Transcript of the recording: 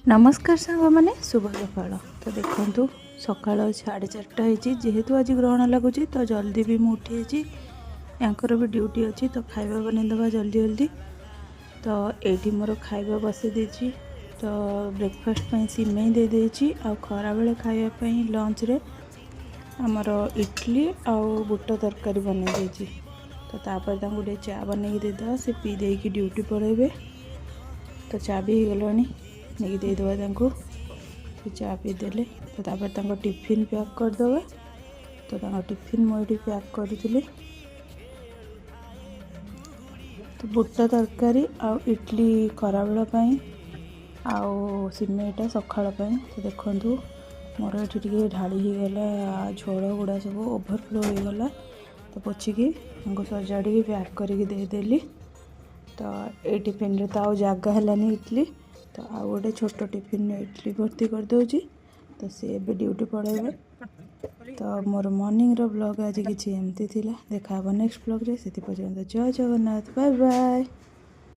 नमस्कार सांग मैंने शुभ सकाल। तो देखु सका 4:30 होती जेहेतु आज ग्रहण लगुच तो जल्दी भी मुझे उठी यांकर भी ड्यूटी अच्छी तो खाଇବା बनईदे जल्दी जल्दी। तो ये मोर खाଇବା बसई देती तो ब्रेकफास्ट सिमेई दे देती आ खरा बेले खावाई लंच रे आमर इडली आउ बुट तरकारी बनई देती। तो तापर गोटे चा बनई देदेवा से पी देकी ड्यूटी पड़े। तो चा भी हो गलानी नहीं देदेवा चा पीदेले। तो तापर टिफिन पैक करदे। तो टिफिन मुझे पैक करी। तो बुट तरकारी आ इडली खरा बेल आउ सिमेईटा सकाळ। तो देखु मोर ये ढाली होगला झोल गुड़ा सब ओभरफ्लो होगला। तो पोछिकी सजाड़ी पैक करके देदेली। तो ये टिफिन रे तो जगह है इडली तो आउ गोटे छोट टिफिन इडली भर्ती कर दूची। तो सी भी ड्यूटी पड़े। तो मोर मॉर्निंग रो ब्लॉग आज किसी एमती थिला। देखा नेक्स्ट ब्लॉग रे। से पर्यंत जय जगन्नाथ बाय बाय।